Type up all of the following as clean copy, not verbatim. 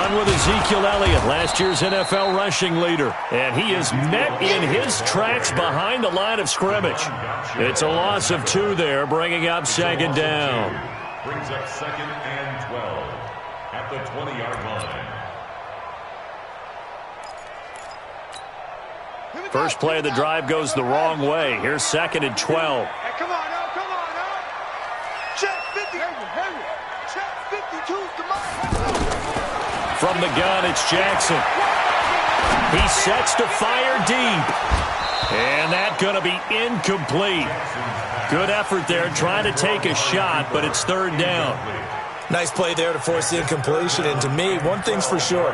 run with Ezekiel Elliott, last year's NFL rushing leader. And he is met in his tracks behind the line of scrimmage. It's a loss of 2 there, bringing up second down. Brings up 2nd and 12 at the 20-yard line. First play of the drive goes the wrong way. Here's 2nd and 12. Hey, come on now, come on now. Check 50. Check 52. Come on. From the gun, it's Jackson. He sets to fire deep. And that's going to be incomplete. Good effort there, trying to take a shot, but it's 3rd down. Nice play there to force the incompletion. And to me, one thing's for sure.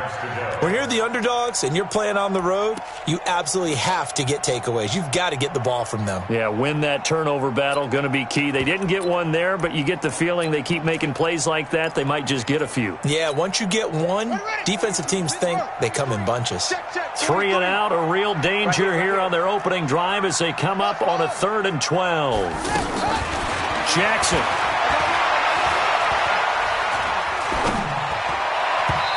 When you're the underdogs and you're playing on the road, you absolutely have to get takeaways. You've got to get the ball from them. Yeah, win that turnover battle, going to be key. They didn't get one there, but you get the feeling they keep making plays like that, they might just get a few. Yeah, once you get one, defensive teams think they come in bunches. 3 and out, a real danger here on their opening drive as they come up on a 3rd and 12. Jackson.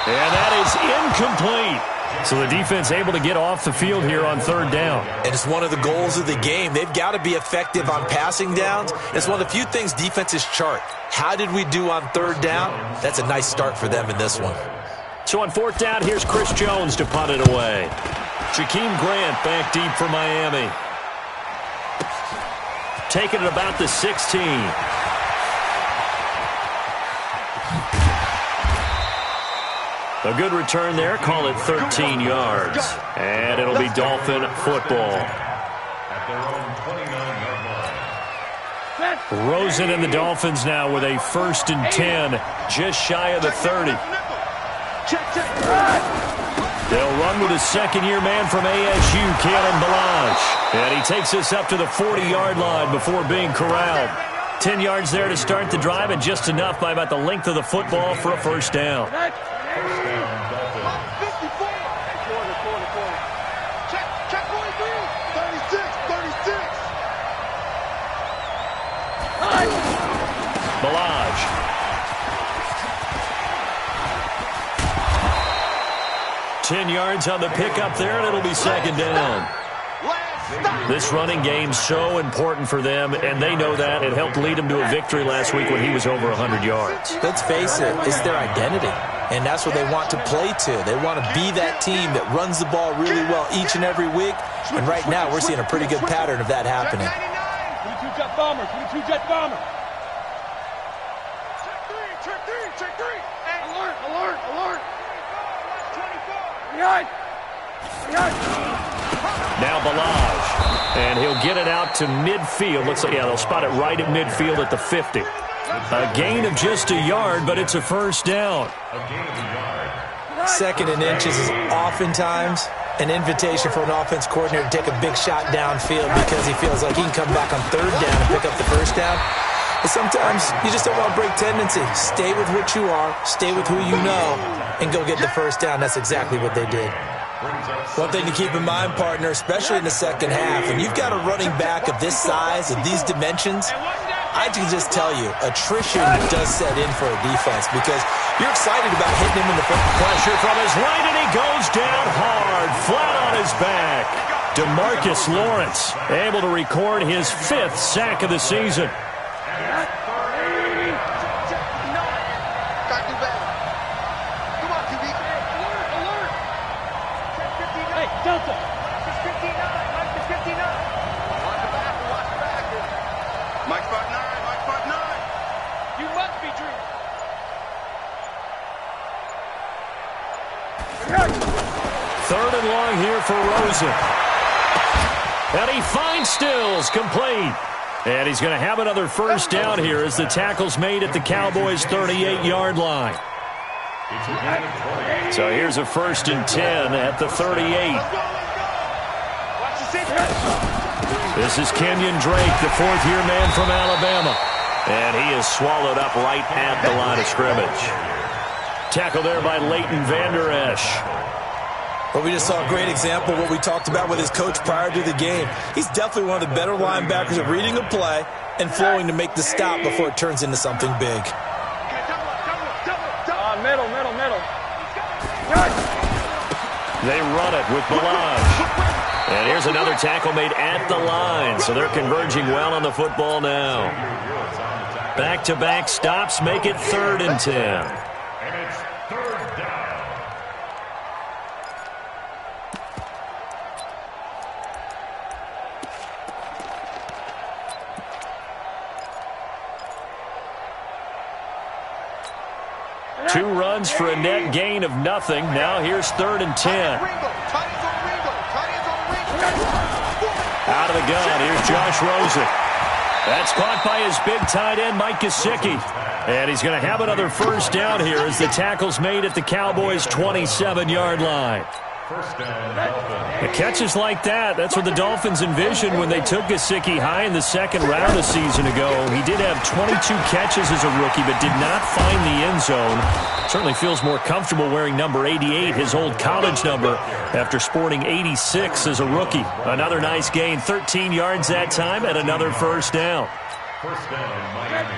And that is incomplete. So the defense able to get off the field here on 3rd down. And it's one of the goals of the game. They've got to be effective on passing downs. It's one of the few things defenses chart. How did we do on 3rd down? That's a nice start for them in this one. So on 4th down, here's Chris Jones to punt it away. Jakeem Grant back deep for Miami. Taking it about the 16. A good return there. Call it 13 yards. And it'll be Dolphin football. Rosen and the Dolphins now with a 1st and 10, just shy of the 30. They'll run with a second-year man from ASU, Kalen Balaj. And he takes us up to the 40-yard line before being corralled. 10 yards there to start the drive, and just enough by about the length of the football for a 1st down. Balaj. Ten yards on the pickup there, and it'll be 2nd down. This running game's so important for them, and they know that. It helped lead them to a victory last week when he was over 100 yards. Let's face it, it's their identity, and that's what they want to play to. They want to be that team that runs the ball really well each and every week, and right now we're seeing a pretty good pattern of that happening. 22 jet bomber, 22 jet bomber. Check 3. Alert, alert, alert. 24. Now Balaj, and he'll get it out to midfield. Looks like, yeah, they'll spot it right at midfield at the 50. A gain of just a yard, but it's a 1st down. 2nd and inches is oftentimes an invitation for an offense coordinator to take a big shot downfield because he feels like he can come back on 3rd down and pick up the 1st down. But sometimes you just don't want to break tendency. Stay with what you are, stay with who you know, and go get the 1st down. That's exactly what they did. One thing to keep in mind, partner, especially in the second half, when you've got a running back of this size, of these dimensions, I can just tell you, attrition does set in for a defense because you're excited about hitting him in the front. Pressure from his right, and he goes down hard, flat on his back. DeMarcus Lawrence able to record his 5th sack of the season. Delta. Mike spot 9. You must be Drew. 3rd and long here for Rosen. And he finds Stills, complete. And he's going to have another 1st down here as the tackle's made at the Cowboys' 38-yard line. So here's a 1st and 10 at the 38. This is Kenyon Drake, the 4th-year man from Alabama. And he is swallowed up right at the line of scrimmage. Tackle there by Leighton Vander Esch. Well, we just saw a great example of what we talked about with his coach prior to the game. He's definitely one of the better linebackers at reading a play and flowing to make the stop before it turns into something big. Middle. They run it with Balaj. And here's another tackle made at the line, so they're converging well on the football now. Back-to-back stops make it 3rd and 10. And it's 3rd down. Two runs for a net gain of nothing. Now here's 3rd and 10. Out of the gun, here's Josh Rosen. That's caught by his big tight end, Mike Gesicki. And he's going to have another first down here as the tackle's made at the Cowboys' 27-yard line. First down, Dolphins. The catches like that, that's what the Dolphins envisioned when they took Gesicki high in the second round a season ago. He did have 22 catches as a rookie, but did not find the end zone. Certainly feels more comfortable wearing number 88, his old college number, after sporting 86 as a rookie. Another nice gain, 13 yards that time, and another first down. First down, Miami.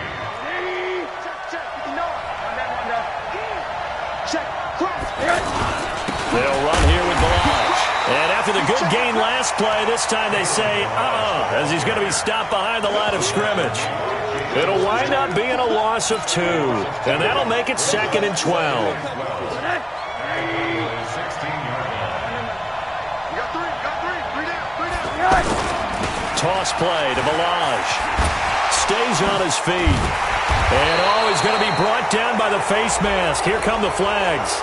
They'll run here with Balaj. And after the good gain last play, this time they say, as he's going to be stopped behind the line of scrimmage. It'll wind up being a loss of 2. And that'll make it 2nd and 12. Toss play to Balaj. Stays on his feet. And he's going to be brought down by the face mask. Here come the flags.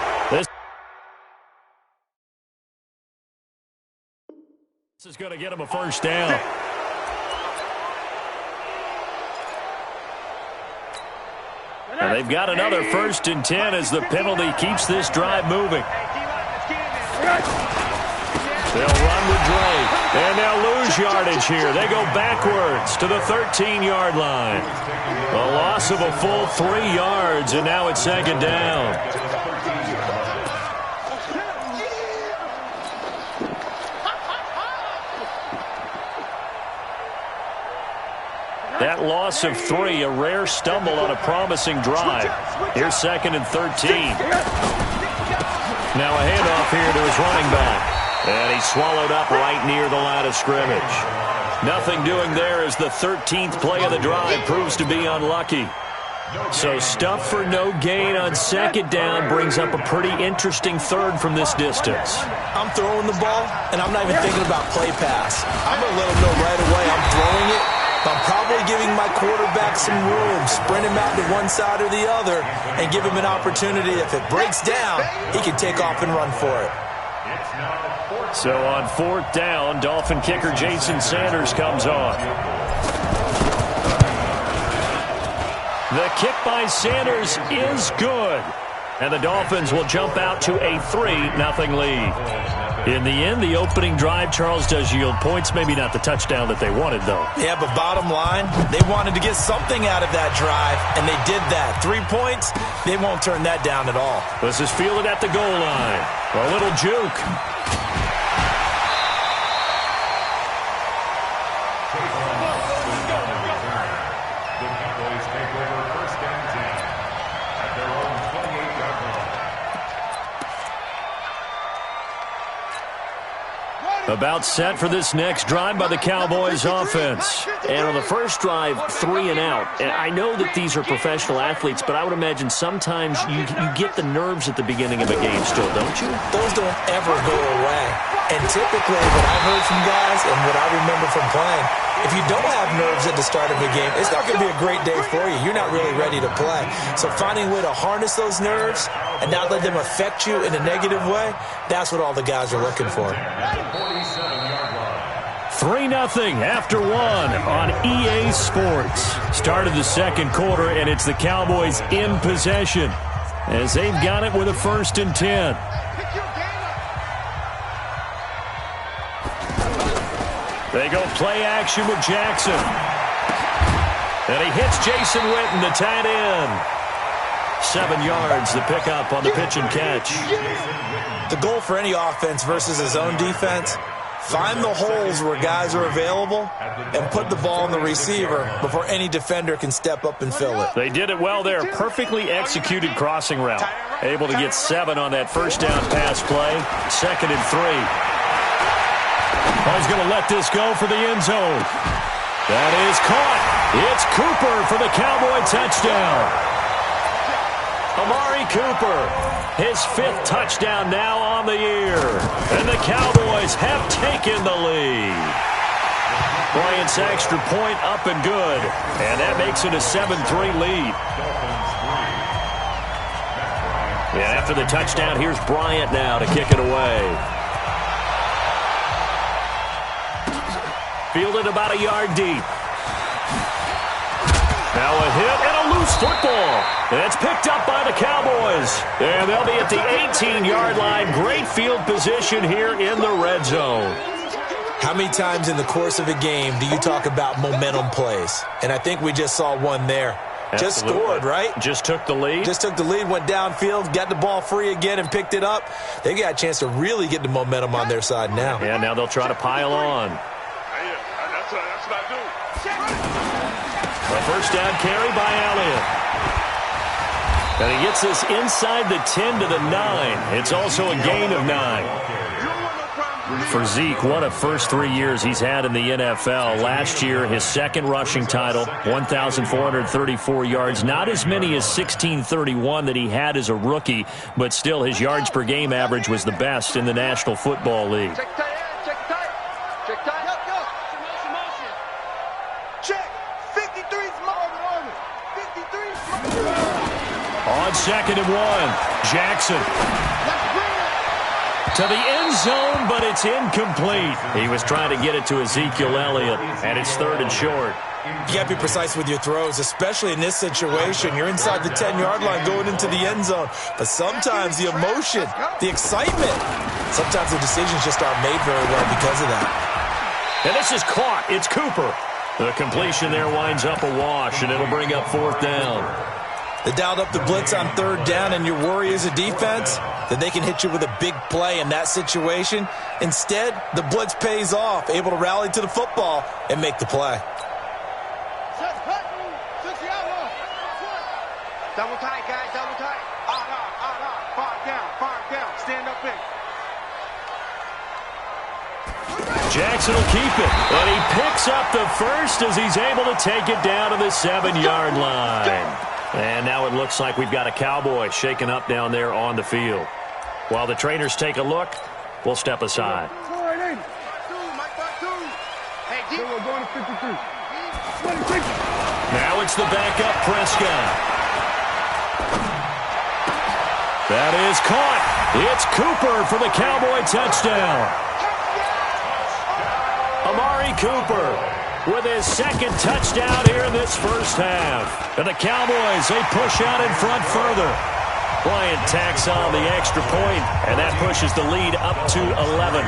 This is going to get him a first down. And they've got another 1st and 10 as the penalty keeps this drive moving. They'll run with Drake, and they'll lose yardage here. They go backwards to the 13-yard line. A loss of a full 3 yards, and now it's 2nd down. That loss of 3, a rare stumble on a promising drive. Here's 2nd and 13. Now a handoff here to his running back. And he's swallowed up right near the line of scrimmage. Nothing doing there as the 13th play of the drive proves to be unlucky. So stuff for no gain on 2nd down brings up a pretty interesting 3rd from this distance. I'm throwing the ball, and I'm not even thinking about play pass. I'm going to let him know right away I'm throwing it. I'm probably giving my quarterback some room, sprint him out to one side or the other, and give him an opportunity. If it breaks down, he can take off and run for it. So on 4th down, Dolphin kicker Jason Sanders comes on. The kick by Sanders is good. And the Dolphins will jump out to a 3-0 lead. In the end, the opening drive, Charles, does yield points. Maybe not the touchdown that they wanted, though. Yeah, but bottom line, they wanted to get something out of that drive, and they did that. 3 points, they won't turn that down at all. This is fielded at the goal line. A little juke. The Cowboys take over 1st and 10 at their own 28-yard line. About set for this next drive by the Cowboys offense. And on the first drive, 3 and out. And I know that these are professional athletes, but I would imagine sometimes you get the nerves at the beginning of a game still, don't you? Those don't ever go away. And typically what I've heard from guys and what I remember from playing, if you don't have nerves at the start of a game, it's not going to be a great day for you. You're not really ready to play. So finding a way to harness those nerves and not let them affect you in a negative way, that's what all the guys are looking for. 3-0 after 1 on EA Sports. Start of the second quarter, and it's the Cowboys in possession as they've got it with a 1st and 10. They go play action with Jackson. And he hits Jason Witten, the tight end. 7 yards, the pickup on the pitch and catch. The goal for any offense versus his own defense, Find the holes where guys are available and put the ball on the receiver before any defender can step up and fill it. They did it well there. Perfectly executed crossing route. Able to get 7 on that first down pass play. 2nd and 3. Oh, he's going to let this go for the end zone. That is caught. It's Cooper for the Cowboy touchdown. Amari Cooper, his 5th touchdown now on the year. And the Cowboys have taken the lead. Bryant's extra point up and good. And that makes it a 7-3 lead. And after the touchdown, here's Bryant now to kick it away. Fielded about a yard deep. Now a hit and a loose football. It's picked up by the Cowboys. And they'll be at the 18-yard line. Great field position here in the red zone. How many times in the course of a game do you talk about momentum plays? And I think we just saw one there. Just scored, right? Just took the lead. Just took the lead, went downfield, got the ball free again, and picked it up. They got a chance to really get the momentum on their side now. Yeah, now they'll try to pile on. That's what I do. A first down carry by Elliott. And he gets this inside the 10 to the 9. It's also a gain of 9. For Zeke, what a first 3 years he's had in the NFL. Last year, his 2nd rushing title, 1,434 yards. Not as many as 1,631 that he had as a rookie, but still his yards per game average was the best in the National Football League. Check tight. Check. 53 small. 53 small. On 2nd and 1, Jackson. To the end zone, but it's incomplete. He was trying to get it to Ezekiel Elliott, and it's 3rd and short. You got to be precise with your throws, especially in this situation. You're inside the 10-yard line going into the end zone. But sometimes the emotion, the excitement, sometimes the decisions just aren't made very well because of that. And this is caught. It's Cooper. The completion there winds up a wash, and it'll bring up 4th down. They dialed up the blitz on 3rd down, and your worry as a defense that they can hit you with a big play in that situation. Instead, the blitz pays off, able to rally to the football and make the play. Double tight, guys, double tight. Far down, stand up in. Jackson will keep it, and he picks up the first as he's able to take it down to the 7-yard line. And now it looks like we've got a Cowboy shaken up down there on the field. While the trainers take a look, we'll step aside. Now it's the backup Prescott. That is caught. It's Cooper for the Cowboy touchdown. Amari Cooper with his 2nd touchdown here in this first half. And the Cowboys, they push out in front further. Bryant tacks on the extra point, and that pushes the lead up to 11.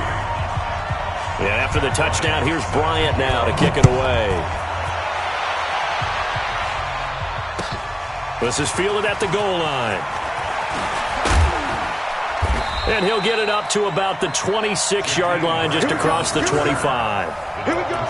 And after the touchdown, here's Bryant now to kick it away. This is fielded at the goal line. And he'll get it up to about the 26-yard line, just across the 25. Here we go.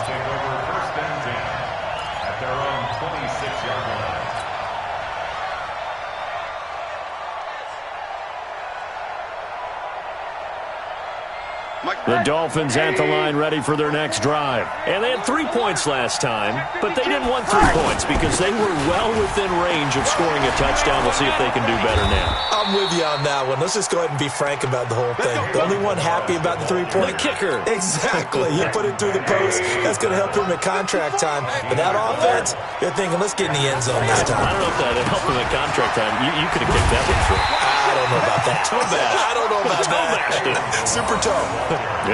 The Dolphins at the line ready for their next drive. And they had 3 points last time, but they didn't want 3 points because they were well within range of scoring a touchdown. We'll see if they can do better now. I'm with you on that one. Let's just go ahead and be frank about the whole thing. The only one happy about the 3-point. The kicker. Exactly. You put it through the post. That's going to help him at contract time. But that offense, they're thinking, let's get in the end zone this time. I don't know if that helped him at contract time. You could have kicked that one through. I don't know about that. Toe bash. I don't know about Toe bashed it. that. Super toe.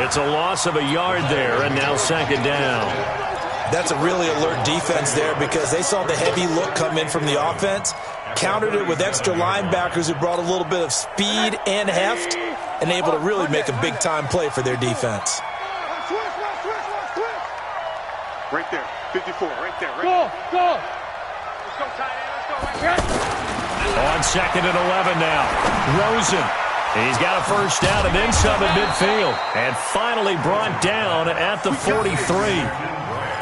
It's a loss of a yard there, and now 2nd down. That's a really alert defense there because they saw the heavy look come in from the offense, countered it with extra linebackers who brought a little bit of speed and heft, and able to really make a big-time play for their defense. Right there, 54, right there. Go! Let's go, tight end, let's go. On 2nd and 11 now. Rosen He's got a first down and then some at midfield. And finally brought down at the 43.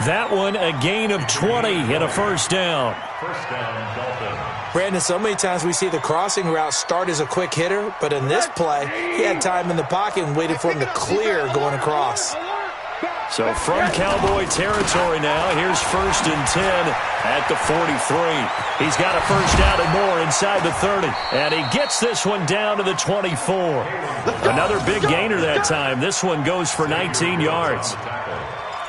That one a gain of 20 and a first down. First down, Dolphins. Brandon, so many times we see the crossing route start as a quick hitter, but in this play, he had time in the pocket and waited for him to clear going across. So from Cowboy territory now, here's first and 10 at the 43. He's got a first down and more inside the 30. And he gets this one down to the 24. Another big gainer that time. This one goes for 19 yards.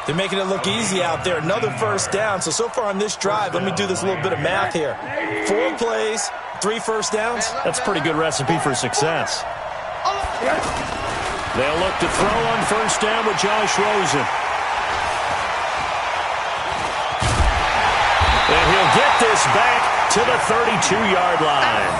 They're making it look easy out there. Another first down. So far on this drive, let me do this little bit of math here. 4 plays, 3 first downs. That's a pretty good recipe for success. They'll look to throw on first down with Josh Rosen. And he'll get this back to the 32-yard line.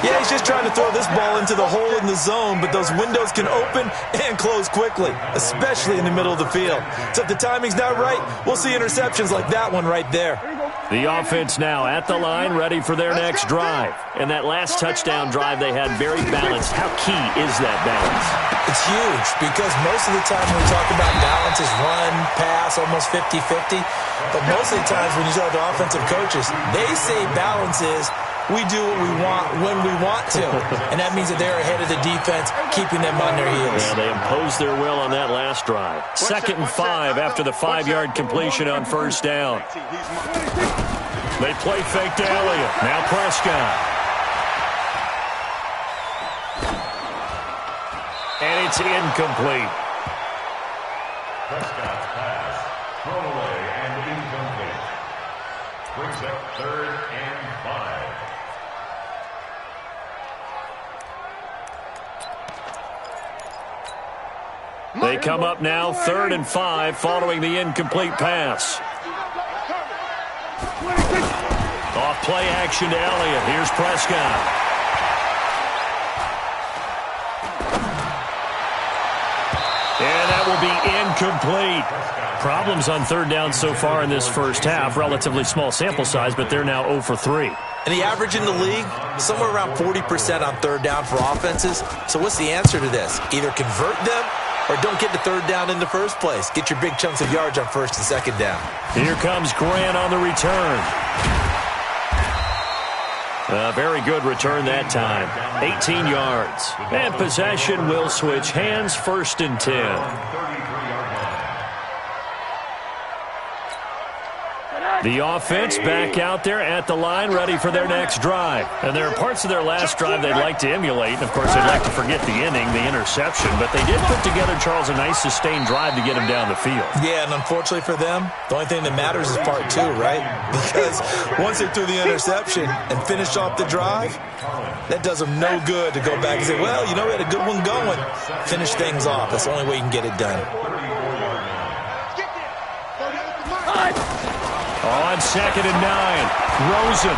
Yeah, he's just trying to throw this ball into the hole in the zone, but those windows can open and close quickly, especially in the middle of the field. So if the timing's not right, we'll see interceptions like that one right there. The offense now at the line, ready for their next drive. And that last touchdown drive they had very balanced. How key is that balance? It's huge because most of the time when we talk about balance is run, pass, almost 50-50. But most of the times when you talk to offensive coaches, they say balance is we do what we want when we want to. And that means that they're ahead of the defense, keeping them on their heels. Yeah, they imposed their will on that last drive. 2nd and 5 after the 5-yard completion on first down. They play fake to Elliott. Now Prescott. And it's incomplete. Prescott's pass, thrown away and incomplete. Brings up 3rd and 5. They come up now 3rd and 5 following the incomplete pass. Off play action to Elliott. Here's Prescott. And that will be incomplete. Problems on 3rd down so far in this first half. Relatively small sample size, but they're now 0 for 3. And the average in the league, somewhere around 40% on 3rd down for offenses. So what's the answer to this? Either convert them or don't get the 3rd down in the first place. Get your big chunks of yards on 1st and 2nd down. Here comes Grant on the return. A very good return that time. 18 yards. And possession will switch hands, 1st and 10. The offense back out there at the line, ready for their next drive. And there are parts of their last drive they'd like to emulate. And, of course, they'd like to forget the inning, the interception. But they did put together, Charles, a nice sustained drive to get him down the field. Yeah, and unfortunately for them, the only thing that matters is part 2, right? Because once they threw the interception and finished off the drive, that does them no good to go back and say, well, you know, we had a good one going. Finish things off. That's the only way you can get it done. On 2nd and 9, Rosen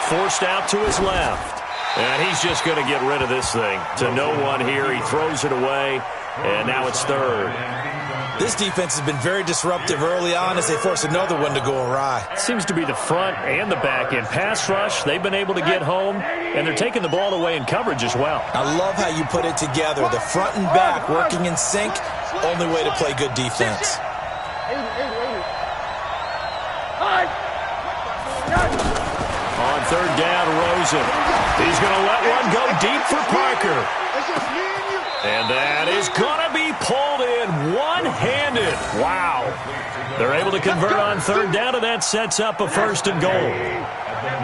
forced out to his left. And he's just going to get rid of this thing. To no one here. He throws it away, and now it's 3rd. This defense has been very disruptive early on as they force another one to go awry. Seems to be the front and the back end. Pass rush, they've been able to get home, and they're taking the ball away in coverage as well. I love how you put it together. The front and back working in sync, only way to play good defense. On 3rd down, Rosen. He's going to let one go deep for Parker. And that is going to be pulled in one-handed. Wow. They're able to convert on 3rd down, and that sets up a 1st and goal.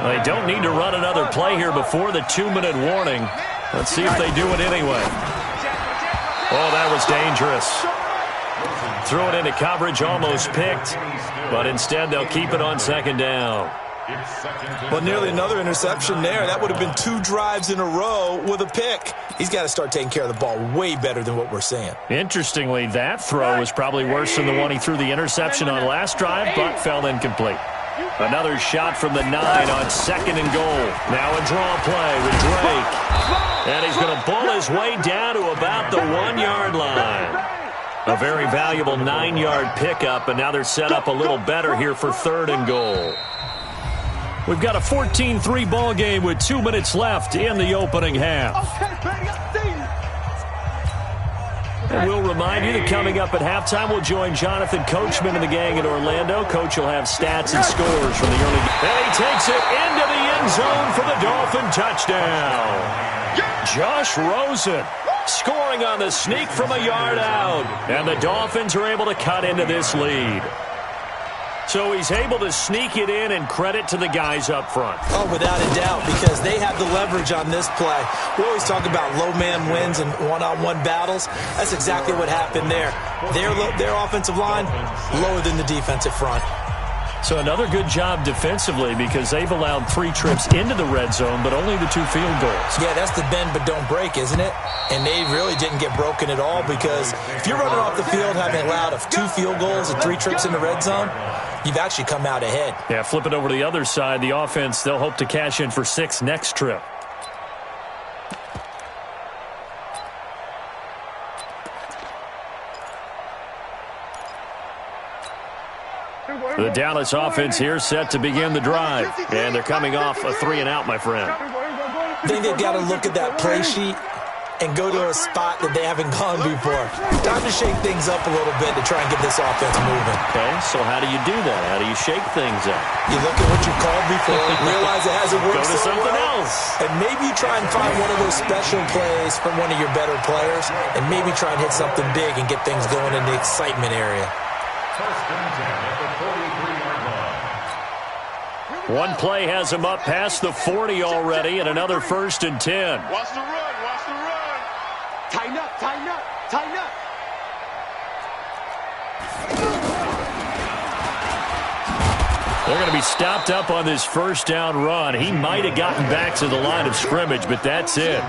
They don't need to run another play here before the 2-minute warning. Let's see if they do it anyway. Oh, that was dangerous. Threw it into coverage, almost picked, but instead they'll keep it on 2nd down. Well, nearly another interception there. That would have been 2 drives in a row with a pick. He's got to start taking care of the ball way better than what we're seeing. Interestingly, that throw was probably worse than the one he threw the interception on last drive, but fell incomplete. Another shot from the 9 on 2nd and goal. Now a draw play with Drake. And he's going to bull his way down to about the 1-yard line. A very valuable 9-yard pickup, and now they're set up a little better here for 3rd and goal. We've got a 14-3 ball game with 2 minutes left in the opening half. Okay, baby, I see you. And we'll remind you that coming up at halftime, we'll join Jonathan Coachman and the gang in Orlando. Coach will have stats and scores from the early game. And he takes it into the end zone for the Dolphin touchdown. Josh Rosen scoring on the sneak from a yard out. And the Dolphins are able to cut into this lead. So he's able to sneak it in, and credit to the guys up front. Oh, without a doubt, because they have the leverage on this play. We always talk about low man wins and one-on-one battles. That's exactly what happened there. Their offensive line lower than the defensive front. So another good job defensively, because they've allowed 3 trips into the red zone, but only the 2 field goals. Yeah, that's the bend but don't break, isn't it? And they really didn't get broken at all, because if you're running off the field having allowed 2 field goals and 3 trips in the red zone, you've actually come out ahead. Yeah, flip it over to the other side. The offense, they'll hope to cash in for 6 next trip. The Dallas offense here set to begin the drive. And they're coming off a 3-and-out, my friend. I think they've got to look at that play sheet and go to a spot that they haven't gone before. Time to shake things up a little bit to try and get this offense moving. Okay, so how do you do that? How do you shake things up? You look at what you called before, realize it hasn't worked Go to so something well, else. and maybe you try and find one of those special plays from one of your better players, and maybe try and hit something big and get things going in the excitement area. First and 10 at the 43-yard line. One play has him up past the 40 already, and another 1st and 10. Watch the run, watch the run. Tighten up, tighten up, tighten up. They're going to be stopped up on this 1st down run. He might have gotten back to the line of scrimmage, but that's it.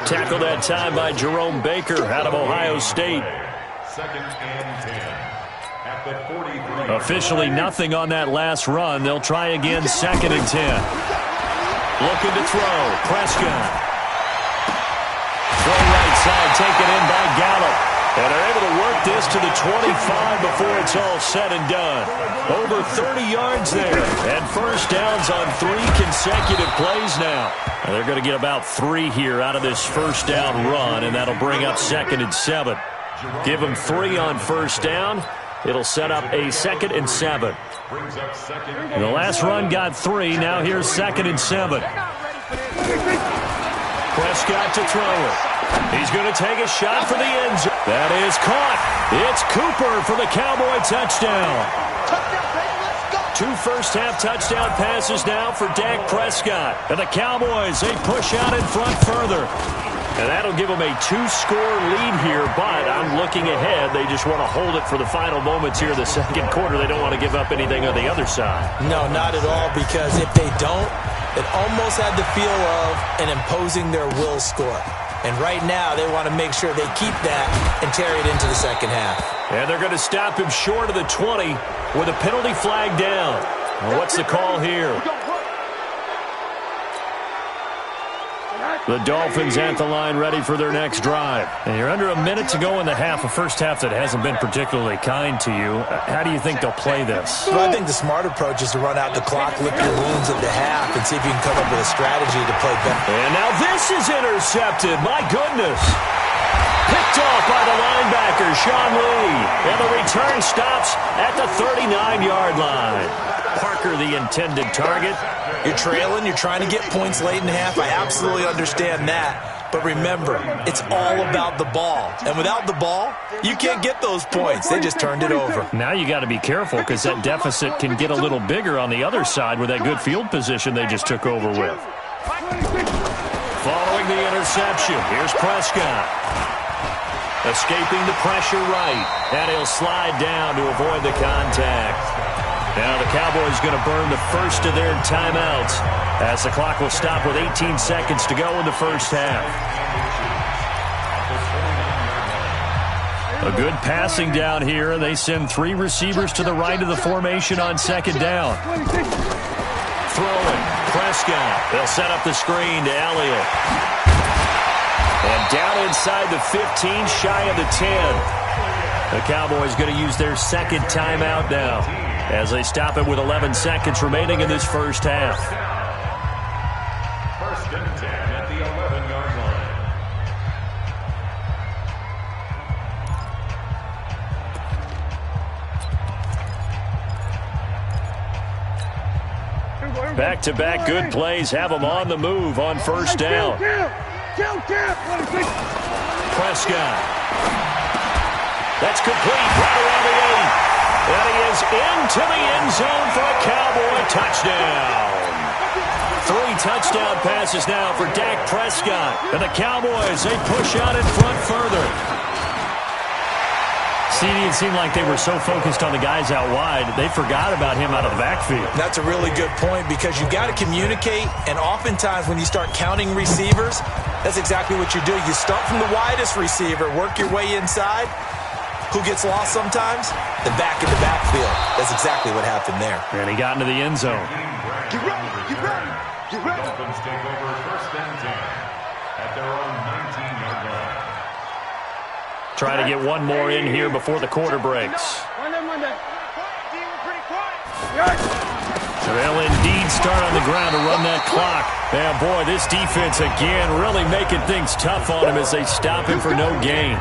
Tackled that time by Jerome Baker out of Ohio State. 2nd and 10 at the 43. Officially nothing on that last run. They'll try again, 2nd and 10. Looking to throw. Prescott. Throw right side, taken in by Gallup. And they're able to work this to the 25 before it's all said and done. Over 30 yards there. And 1st downs on 3 consecutive plays now. And they're going to get about 3 here out of this 1st down run, and that'll bring up 2nd and 7. Give them 3 on 1st down. It'll set up a 2nd and 7. And the last run got 3. Now here's 2nd and 7. Prescott to throw it. He's going to take a shot for the end zone. That is caught. It's Cooper for the Cowboy touchdown. 2 first-half touchdown passes now for Dak Prescott. And the Cowboys, they push out in front further. And that'll give them a 2-score lead here, but I'm looking ahead. They just want to hold it for the final moments here of the 2nd quarter. They don't want to give up anything on the other side. No, not at all, because if they don't, it almost had the feel of an imposing their will score. And right now, they want to make sure they keep that and carry it into the 2nd half. And they're going to stop him short of the 20 with a penalty flag down. Well, what's the call here? The Dolphins at the line ready for their next drive. And you're under a minute to go in the half, a first half that hasn't been particularly kind to you. How do you think they'll play this? Well, I think the smart approach is to run out the clock, lick your wounds at the half, and see if you can come up with a strategy to play better. And now this is intercepted. My goodness. Picked off by the linebacker, Sean Lee. And the return stops at the 39-yard line. Parker, the intended target. You're trailing. You're trying to get points late in the half. I absolutely understand that. But remember, it's all about the ball. And without the ball, you can't get those points. They just turned it over. Now you got to be careful, because that deficit can get a little bigger on the other side with that good field position they just took over with. Following the interception, here's Prescott. Escaping the pressure right. And he'll slide down to avoid the contact. Now the Cowboys going to burn the first of their timeouts as the clock will stop with 18 seconds to go in the first half. A good passing down here. They send 3 receivers to the right of the formation on 2nd down. Throwing. Prescott. They'll set up the screen to Elliott. And down inside the 15, shy of the 10. The Cowboys going to use their 2nd timeout now. as they stop it with 11 seconds remaining in this first half. First and 10 at the 11-yard line. Back-to-back good plays have them on the move on first down. Prescott. That's complete right around the 8. And he is into the end zone for a Cowboy touchdown. 3 touchdown passes now for Dak Prescott. And the Cowboys, they push out in front further. It seemed like they were so focused on the guys out wide, they forgot about him out of the backfield. That's a really good point because you got to communicate, and oftentimes when you start counting receivers, that's exactly what you do. You start from the widest receiver, work your way inside. Who gets lost sometimes? The back in the backfield. That's exactly what happened there. And he got into the end zone. Get ready, get ready, get ready. Dolphins take over first and 10 at their own 19-yard line. Try to get one more in here before the quarter breaks. So they'll indeed start on the ground to run that clock. Yeah, boy, this defense again really making things tough on him as they stop him for no gain.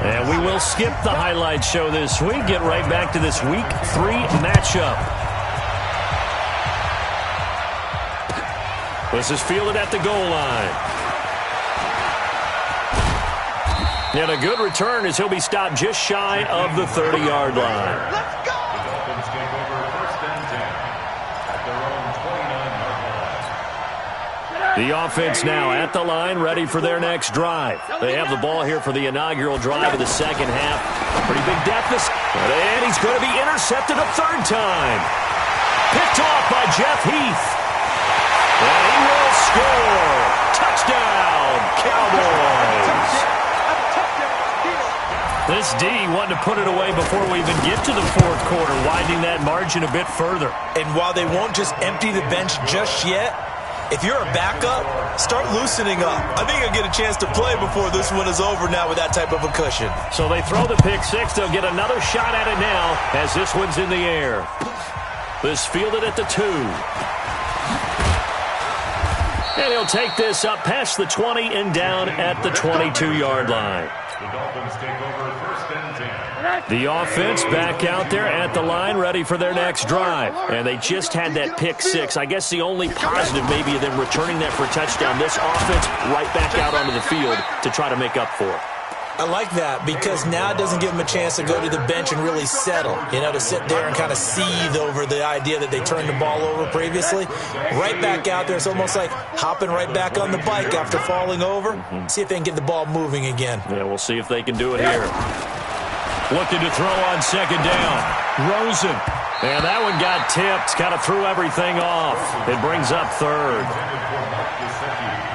And we will skip the highlight show this week. Get right back to this Week 3 matchup. This is fielded at the goal line. And a good return as he'll be stopped just shy of the 30-yard line. Let's go! The Dolphins take over first and 10 at their own 29-yard line. The offense now at the line, ready for their next drive. They have the ball here for the inaugural drive of the second half. Pretty big deficit. And he's going to be intercepted a third time. Picked off by Jeff Heath. And he will score. Touchdown, Cowboys. This D wanted to put it away before we even get to the fourth quarter, widening that margin a bit further. And while they won't just empty the bench just yet, if you're a backup, start loosening up. I think you'll get a chance to play before this one is over now with that type of a cushion. So they throw the pick six. They'll get another shot at it now as this one's in the air. This fielded at the 2. And he'll take this up past the 20 and down at the 22-yard line. The Dolphins take over first and 10. The offense back out there at the line, ready for their next drive. And they just had that pick six. I guess the only positive maybe of them returning that for a touchdown. This offense right back out onto the field to try to make up for it. I like that because now it doesn't give them a chance to go to the bench and really settle, to sit there and kind of seethe over the idea that they turned the ball over previously. Right back out there, it's almost like hopping right back on the bike after falling over. See if they can get the ball moving again. Yeah, we'll see if they can do it here. Looking to throw on second down. Rosen. And that one got tipped, kind of threw everything off. It brings up third.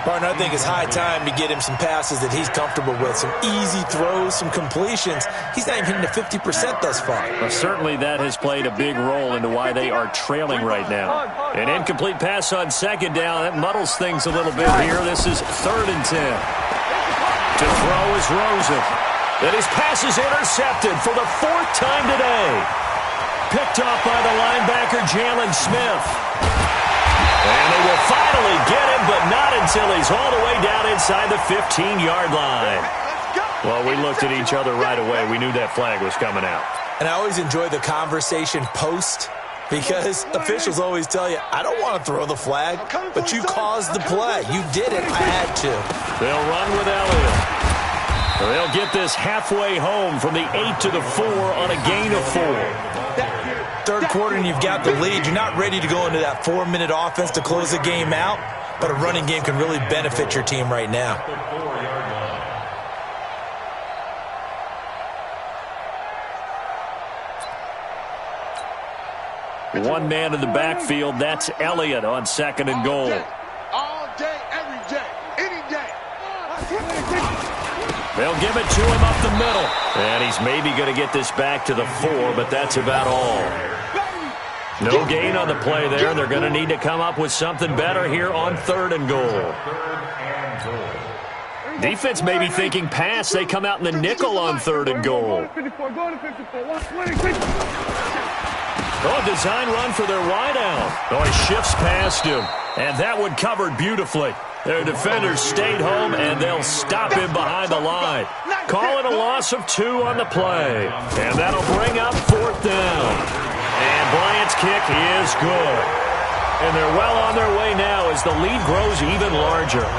Partner, I think it's high time to get him some passes that he's comfortable with, some easy throws, some completions. He's not even hitting to 50% thus far. Well, certainly that has played a big role into why they are trailing right now. An incomplete pass on second down. That muddles things a little bit here. This is 3rd and 10. To throw is Rosen. And his pass is intercepted for the 4th time today. Picked off by the linebacker, Jalen Smith. And they will finally get him, but not until he's all the way down inside the 15-yard line. Well, we looked at each other right away. We knew that flag was coming out. And I always enjoy the conversation post because officials always tell you, I don't want to throw the flag, but you caused the play. You did it. I had to. They'll run with Elliott. They'll get this halfway home from the 8 to the 4 on a gain of 4. Third quarter and you've got the lead. You're not ready to go into that 4-minute offense to close the game out, but a running game can really benefit your team right now. One man in the backfield, that's Elliott on 2nd and goal. All day, every day, any day. They'll give it to him up the middle. And he's maybe going to get this back to the 4, but that's about all. No gain on the play there, and they're going to need to come up with something better here on 3rd and goal. Defense may be thinking pass. They come out in the nickel on 3rd and goal. Oh, design run for their wideout. Oh, he shifts past him. And that one covered beautifully. Their defenders stayed home, and they'll stop him behind the line. Call it a loss of 2 on the play. And that'll bring up 4th down. And Bryant's kick is good. And they're well on their way now as the lead grows even larger.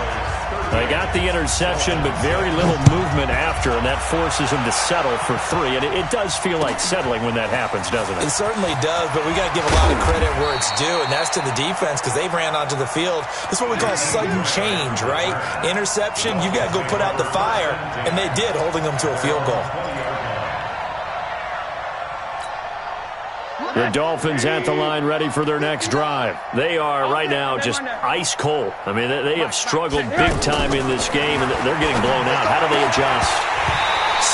They got the interception, but very little movement after, and that forces them to settle for 3. And it does feel like settling when that happens, doesn't it? It certainly does, but we got to give a lot of credit where it's due, and that's to the defense because they ran onto the field. This is what we call sudden change, right? Interception, you got to go put out the fire, and they did, holding them to a field goal. The Dolphins at the line ready for their next drive. They are right now just ice cold. I mean, they have struggled big time in this game, and they're getting blown out. How do they adjust?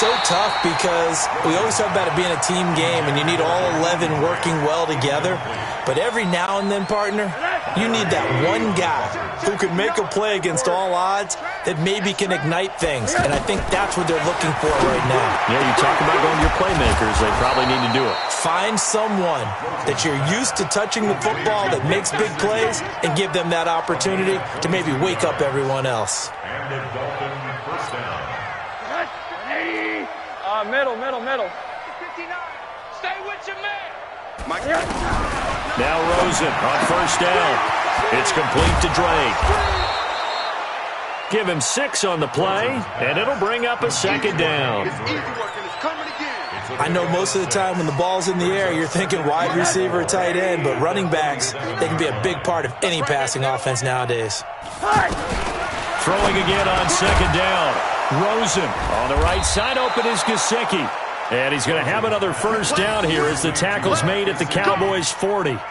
So tough because we always talk about it being a team game, and you need all 11 working well together. But every now and then, partner, you need that one guy who can make a play against all odds that maybe can ignite things. And I think that's what they're looking for right now. Yeah, you talk about going to your playmakers. They probably need to do it. Find someone that you're used to touching the football that makes big plays and give them that opportunity to maybe wake up everyone else. And the Dolphin first down. Middle. 59. Stay with your man. Now Rosen on first down. It's complete to Drake. Give him 6 on the play, and it'll bring up a 2nd down. It's easy work and it's coming again. I know most of the time when the ball's in the air, you're thinking wide receiver, tight end, but running backs, they can be a big part of any passing offense nowadays. Throwing again on 2nd down. Rosen on the right side, open is Gesicki. And he's going to have another first down here as the tackle's made at the Cowboys' 40. A gain of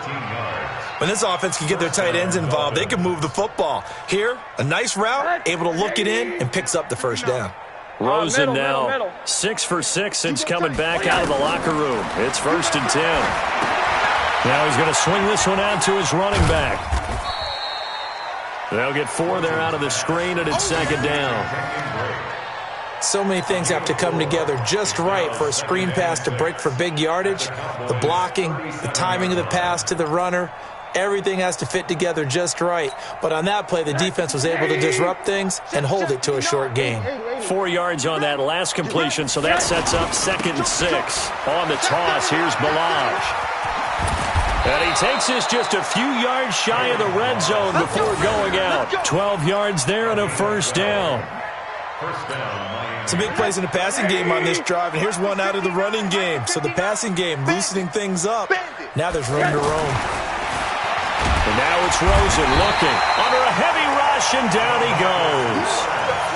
13 yards. When this offense can get their tight ends involved, they can move the football. Here, a nice route, able to look it in, and picks up the first down. Rosen now 6 for 6 since coming back out of the locker room. It's 1st and 10. Now he's going to swing this one out to his running back. They'll get 4 there out of the screen, and it's 2nd down. So many things have to come together just right for a screen pass to break for big yardage. The blocking, the timing of the pass to the runner, everything has to fit together just right. But on that play, the defense was able to disrupt things and hold it to a short gain. 4 yards on that last completion, so that sets up 2nd and 6. On the toss, here's Balaj. And he takes this just a few yards shy of the red zone before going out. 12 yards there and a first down. First down, Some big plays in the passing game on this drive, and here's one out of the running game. So the passing game loosening things up. Now there's room to roam. And now it's Rosen looking under a heavy rush, and down he goes.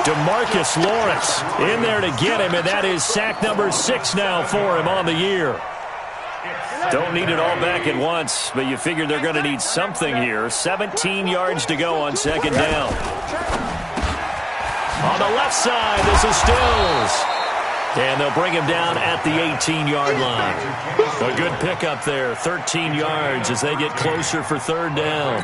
DeMarcus Lawrence in there to get him, and that is sack number 6 now for him on the year. Don't need it all back at once, but you figure they're going to need something here. 17 yards to go on 2nd down. On the left side, this is Stills. And they'll bring him down at the 18-yard line. A good pickup there, 13 yards as they get closer for 3rd down.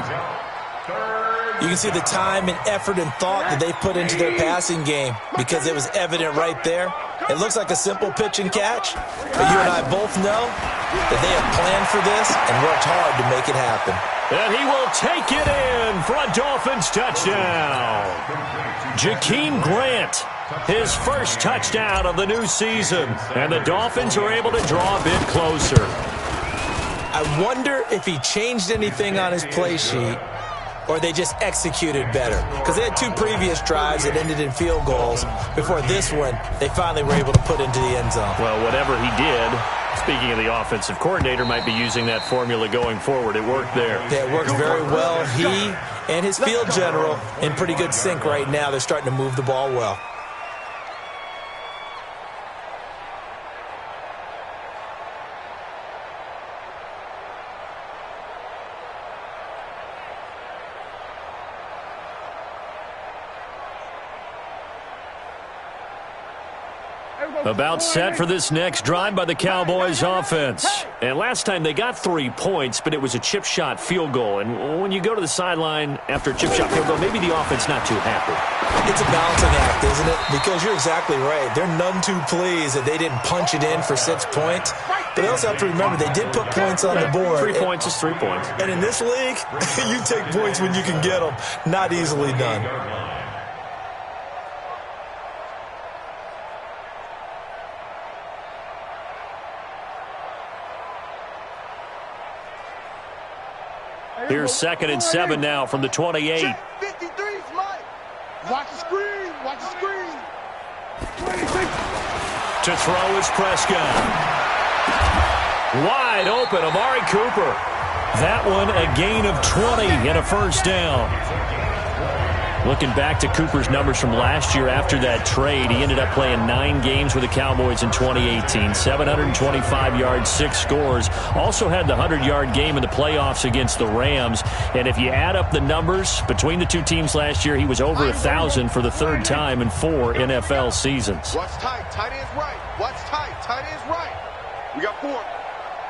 You can see the time and effort and thought that they put into their passing game because it was evident right there. It looks like a simple pitch and catch, but you and I both know that they have planned for this and worked hard to make it happen. And he will take it in for a Dolphins touchdown. Jakeem Grant, his first touchdown of the new season. And the Dolphins are able to draw a bit closer. I wonder if he changed anything on his play sheet or they just executed better. Because they had 2 previous drives that ended in field goals. Before this one, they finally were able to put into the end zone. Well, whatever he did, speaking of the offensive coordinator, might be using that formula going forward. It worked there. Yeah, it worked very well. He and his field general in pretty good sync right now. They're starting to move the ball well. About set for this next drive by the Cowboys offense. And last time they got 3 points, but it was a chip shot field goal. And when you go to the sideline after a chip shot field goal, maybe the offense not too happy. It's a balancing act, isn't it? Because you're exactly right. They're none too pleased that they didn't punch it in for 6 points. But they also have to remember they did put points on the board. 3 points is 3 points. And in this league, you take points when you can get them. Not easily done. Here's 2nd and 7 now from the 28. 53's Mike. Watch the screen. Watch the screen. To throw is Prescott. Wide open, Amari Cooper. That one a gain of 20 and a first down. Looking back to Cooper's numbers from last year after that trade, he ended up playing 9 games with the Cowboys in 2018. 725 yards, 6 scores. Also had the 100-yard game in the playoffs against the Rams. And if you add up the numbers between the two teams last year, he was over 1,000 for the 3rd time in 4 NFL seasons. Watch tight. Tight end's right. Watch tight. Tight end's right. We got 4.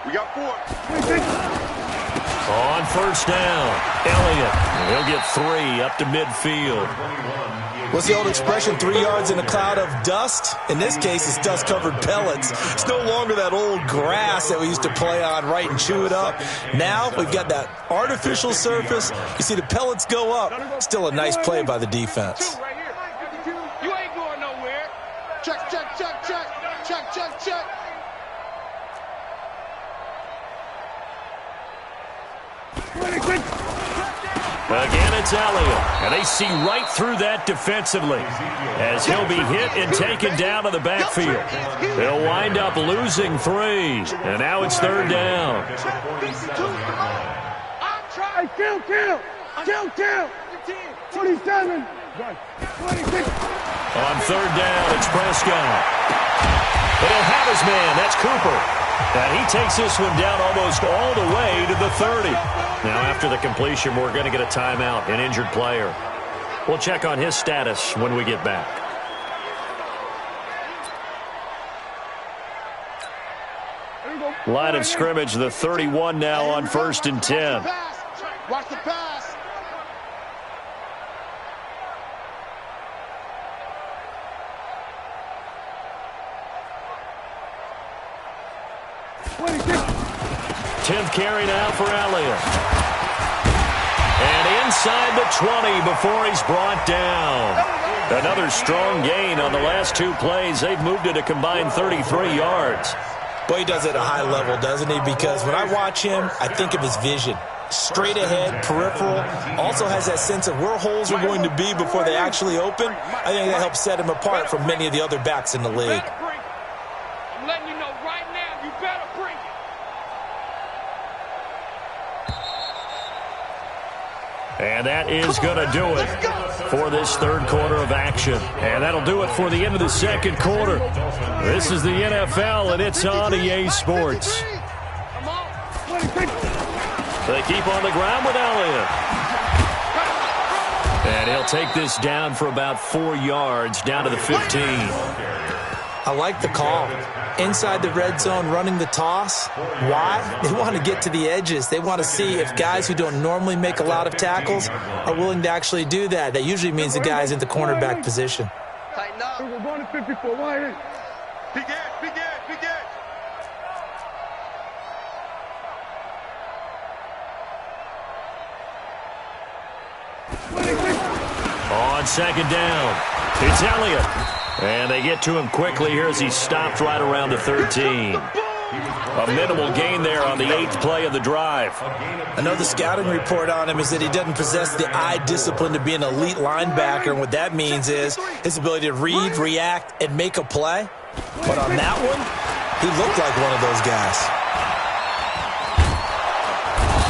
We got 4. On first down, Elliott. He'll get 3 up to midfield. What's the old expression, 3 yards in a cloud of dust? In this case, it's dust-covered pellets. It's no longer that old grass that we used to play on, right, and chew it up. Now we've got that artificial surface. You see the pellets go up. Still a nice play by the defense. You ain't going nowhere. Check, check, check, check. Check, check, check. Again, it's Elliott, and they see right through that defensively as he'll be hit and taken down to the backfield. They'll wind up losing 3, and now it's 3rd down. Kill. 27. 26. On 3rd down, it's Prescott. But he'll have his man. That's Cooper. And he takes this one down almost all the way to the 30. Now, after the completion, we're going to get a timeout, an injured player. We'll check on his status when we get back. Line of scrimmage, the 31 now on 1st and 10. Watch the pass. Tenth carry now for Elliott. And inside the 20 before he's brought down. Another strong gain on the last 2 plays. They've moved it a combined 33 yards. Boy, he does it at a high level, doesn't he? Because when I watch him, I think of his vision. Straight ahead, peripheral. Also has that sense of where holes are going to be before they actually open. I think that helps set him apart from many of the other backs in the league. I'm letting you know right now, you better bring it. And that is going to do it for this 3rd quarter of action. And that'll do it for the end of the 2nd quarter. This is the NFL, and it's on EA Sports. They keep on the ground with Elliott. And he'll take this down for about 4 yards, down to the 15. I like the call. Inside the red zone, running the toss. Why? They want to get to the edges. They want to see if guys who don't normally make a lot of tackles are willing to actually do that. That usually means the guy's in the cornerback position. Tighten up. We're going to 54. Why? Begin. On 2nd down, it's Elliott. And they get to him quickly here as he stopped right around the 13. A minimal gain there on the 8th play of the drive. I know the scouting report on him is that he doesn't possess the eye discipline to be an elite linebacker. And what that means is his ability to read, react, and make a play. But on that one, he looked like one of those guys.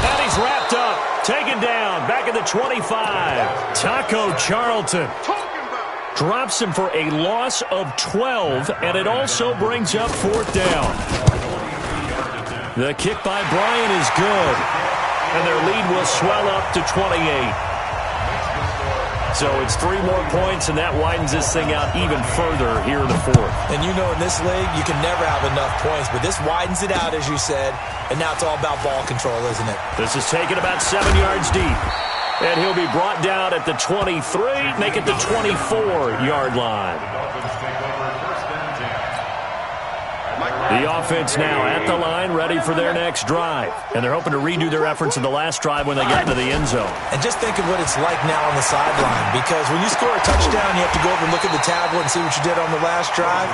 And he's wrapped up, taken down, back at the 25. Taco Charlton drops him for a loss of 12, and it also brings up 4th down. The kick by Bryant is good, and their lead will swell up to 28. So it's 3 more points, and that widens this thing out even further here in the fourth. And you know in this league, you can never have enough points, but this widens it out, as you said, and now it's all about ball control, isn't it? This is taken about 7 yards deep. And he'll be brought down at the 23, make it the 24-yard line. The offense now at the line, ready for their next drive. And they're hoping to redo their efforts in the last drive when they get into the end zone. And just think of what it's like now on the sideline, because when you score a touchdown, you have to go over and look at the tablet and see what you did on the last drive.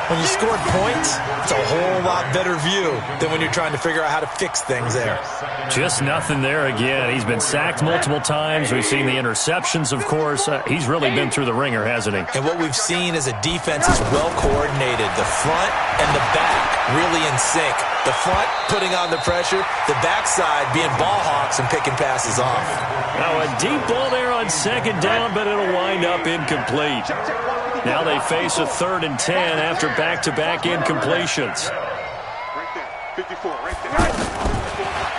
When you scored points, it's a whole lot better view than when you're trying to figure out how to fix things there. Just nothing there again. He's been sacked multiple times. We've seen the interceptions, of course. He's really been through the ringer, hasn't he? And what we've seen is a defense is well coordinated. The front and the back really in sync. The front putting on the pressure, the backside being ball hawks and picking passes off. Now a deep ball there on second down, but it'll wind up incomplete. Now they face a 3rd and 10 after back-to-back incompletions. Right there. 54, right there.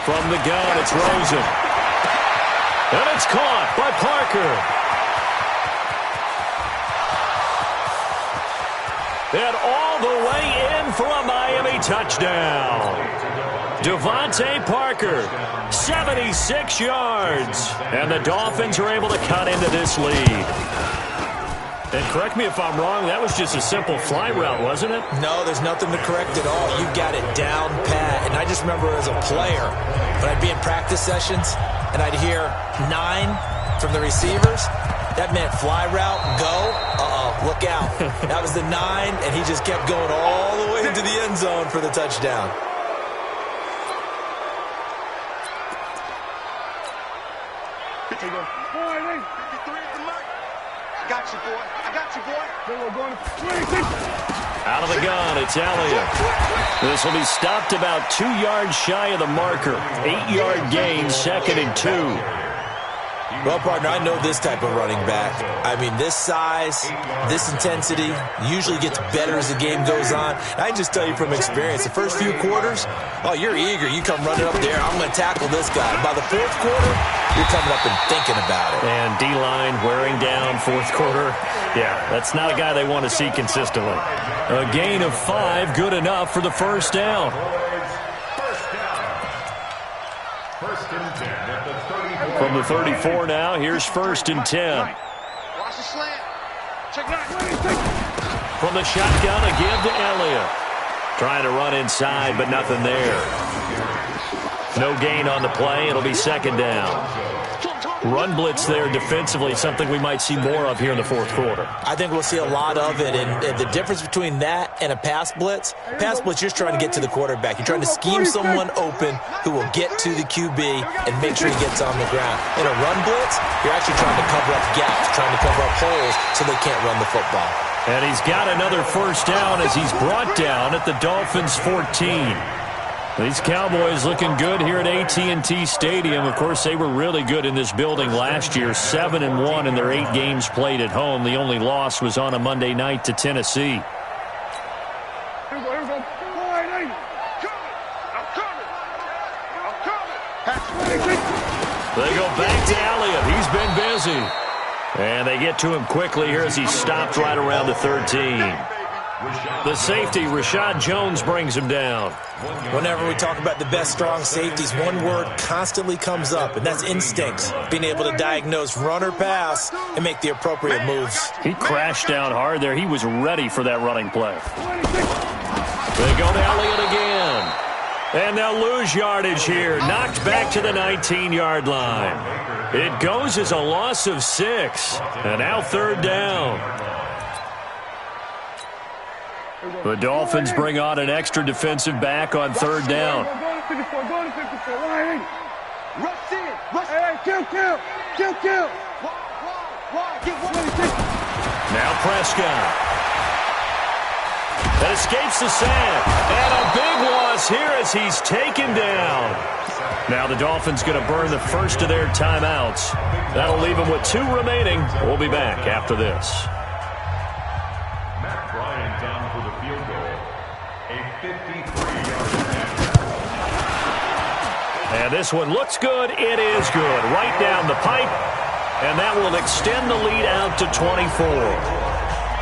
From the gun, it's Rosen. And it's caught by Parker. And all the way in for a Miami touchdown. Devontae Parker, 76 yards. And the Dolphins are able to cut into this lead. And correct me if I'm wrong, that was just a simple fly route, wasn't it? No, there's nothing to correct at all. You got it down pat. And I just remember as a player, when I'd be in practice sessions and I'd hear 9 from the receivers, that meant fly route, go, look out. That was the 9, and he just kept going all the way into the end zone for the touchdown. Got you, boy. I got you, boy. Out of the gun, it's Elliott. This will be stopped about 2 yards shy of the marker. 8-yard gain, 2nd and 2. Well, partner, I know this type of running back. I mean, this size, this intensity usually gets better as the game goes on. And I can just tell you from experience, the first few quarters, oh, you're eager. You come running up there, I'm going to tackle this guy. By the 4th quarter, you're coming up and thinking about it. And D-line wearing down 4th quarter. Yeah, that's not a guy they want to see consistently. A gain of 5, good enough for the first down. First and 10 at the 34. From the 34 now, here's 1st and 10. Watch the slant. Check that. From the shotgun, a give to Elliott. Trying to run inside, but nothing there. No gain on the play. It'll be 2nd down. Run blitz there defensively, something we might see more of here in the 4th quarter. I think we'll see a lot of it, and the difference between that and a pass blitz, you're just trying to get to the quarterback. You're trying to scheme someone open who will get to the QB and make sure he gets on the ground. In a run blitz, you're actually trying to cover up gaps, trying to cover up holes so they can't run the football. And he's got another first down as he's brought down at the Dolphins' 14. These Cowboys looking good here at AT&T Stadium. Of course, they were really good in this building last year, 7-1 in their 8 games played at home. The only loss was on a Monday night to Tennessee. They go back to Elliott. He's been busy. And they get to him quickly here as he stopped right around the 13. The safety, Rashad Jones, brings him down. Whenever we talk about the best strong safeties, one word constantly comes up, and that's instincts. Being able to diagnose run or pass and make the appropriate moves. He crashed down hard there. He was ready for that running play. They go to Elliott again. And they'll lose yardage here. Knocked back to the 19-yard line. It goes as a loss of 6. And now 3rd down. The Dolphins bring on an extra defensive back on 3rd down. Now Prescott. That escapes the sack. And a big loss here as he's taken down. Now the Dolphins going to burn the first of their timeouts. That'll leave them with 2 remaining. We'll be back after this. Down for the field goal. A 53-yard attempt. And this one looks good. It is good. Right down the pipe. and that will extend the lead out to 24.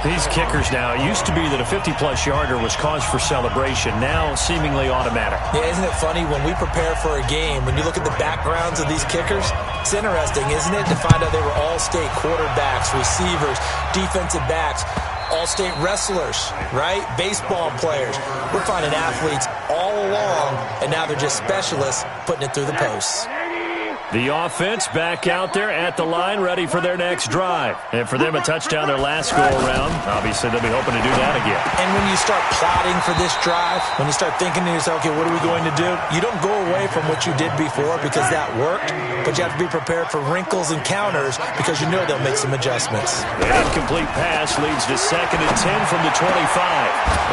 These kickers now, it used to be that a 50-plus yarder was cause for celebration, now seemingly automatic. Yeah, isn't it funny when we prepare for a game, when you look at the backgrounds of these kickers, it's interesting, isn't it, to find out they were all-state quarterbacks, receivers, defensive backs, all-state wrestlers, right? Baseball players. We're finding athletes all along, and now they're just specialists putting it through the posts. The offense back out there at the line, ready for their next drive. And for them, a touchdown their last go-around. Obviously, they'll be hoping to do that again. And when you start plotting for this drive, when you start thinking to yourself, okay, what are we going to do? You don't go away from what you did before because that worked, but you have to be prepared for wrinkles and counters because you know they'll make some adjustments. An incomplete pass leads to 2nd and 10 from the 25.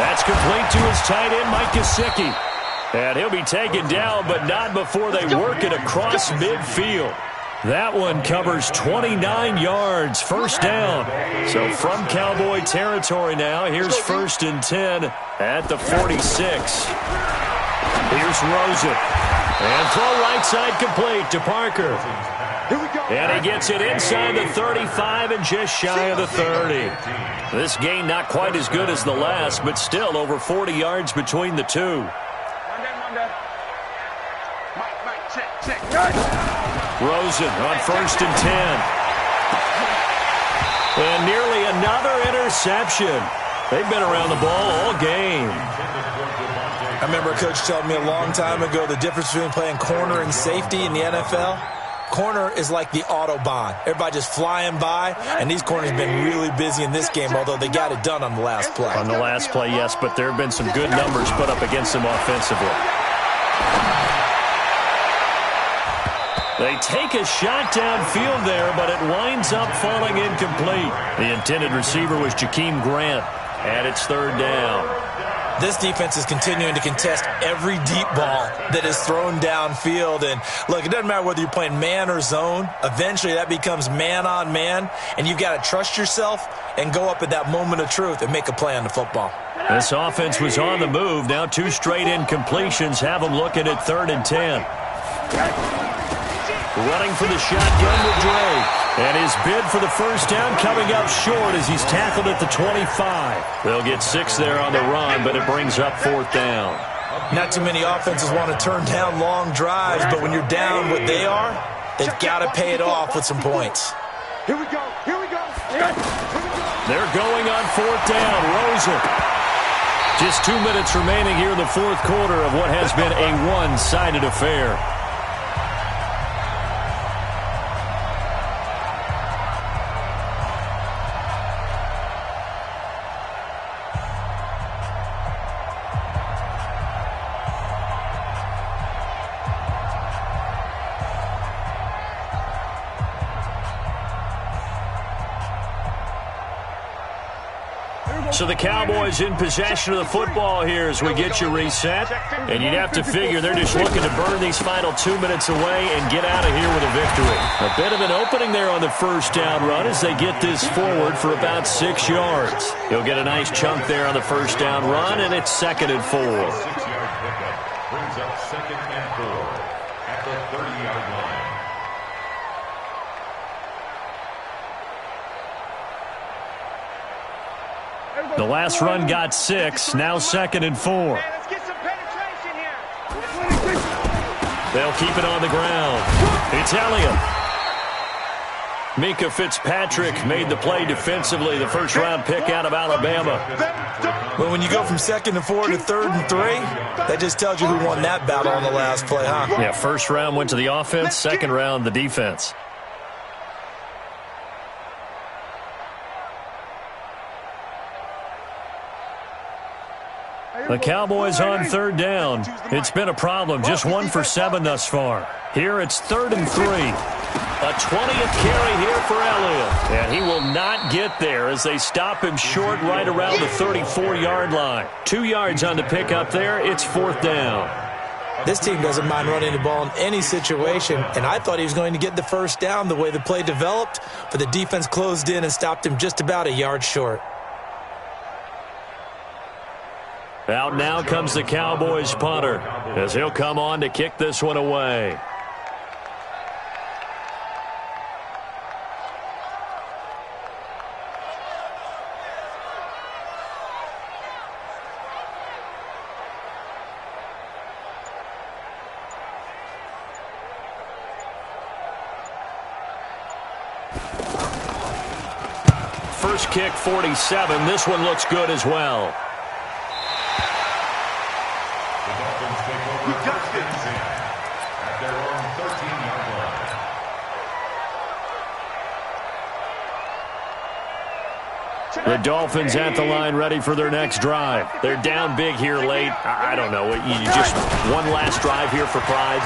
That's complete to his tight end, Mike Gesicki. And he'll be taken down, but not before they work it across midfield. That one covers 29 yards, first down. So from Cowboy territory now, here's 1st and 10 at the 46. Here's Rosen. And throw right side complete to Parker. And he gets it inside the 35 and just shy of the 30. This gain not quite as good as the last, but still over 40 yards between the two. Rosen on 1st and 10. And nearly another interception. They've been around the ball all game. I remember a coach telling me a long time ago the difference between playing corner and safety in the NFL. Corner is like the Autobahn. Everybody just flying by, and these corners have been really busy in this game, although they got it done on the last play. On the last play, yes, but there have been some good numbers put up against them offensively. They take a shot downfield there, but it winds up falling incomplete. The intended receiver was Jakeem Grant, and it's 3rd down. This defense is continuing to contest every deep ball that is thrown downfield. And, look, it doesn't matter whether you're playing man or zone. Eventually, that becomes man-on-man, and you've got to trust yourself and go up at that moment of truth and make a play on the football. This offense was on the move. Now 2 straight incompletions have them looking at 3rd and 10. Running for the shotgun with Dre. And his bid for the first down coming up short as he's tackled at the 25. They'll get 6 there on the run, but it brings up 4th down. Not too many offenses want to turn down long drives, but when you're down what they are, they've got to pay it off with some points. Here we go. Here we go. They're going on 4th down. Rosen. Just 2 minutes remaining here in the 4th quarter of what has been a one-sided affair. So the Cowboys in possession of the football here as we get you reset. And you'd have to figure they're just looking to burn these final 2 minutes away and get out of here with a victory. A bit of an opening there on the first down run as they get this forward for about 6 yards. He'll get a nice chunk there on the first down run, and it's 2nd and 4. 6-yard pickup brings up 2nd and 4 at the 30-yard line. The last run got 6, now 2nd and 4. Let's get some penetration here. They'll keep it on the ground. It's Elliott. Mika Fitzpatrick made the play defensively, the first-round pick out of Alabama. Well, when you go from 2nd and 4 to 3rd and 3, that just tells you who won that battle on the last play, huh? Yeah, first round went to the offense, second round the defense. The Cowboys on 3rd down. It's been a problem. Just 1 for 7 thus far. Here it's 3rd and 3. A 20th carry here for Elliott. And he will not get there as they stop him short right around the 34-yard line. 2 yards on the pickup there. It's 4th down. This team doesn't mind running the ball in any situation, and I thought he was going to get the first down the way the play developed, but the defense closed in and stopped him just about a yard short. Out now comes the Cowboys punter as he'll come on to kick this one away. First kick, 47. This one looks good as well. The Dolphins take over first and 10 at their own 13-yard line. The Dolphins at the line ready for their next drive. They're down big here late. I don't know. You just one last drive here for pride.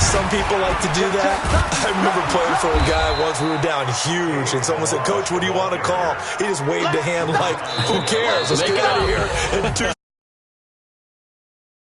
Some people like to do that. I remember playing for a guy once. We were down huge, and someone said, "Coach, what do you want to call?" He just waved a hand like, "Who cares? Let's get out of here." And 2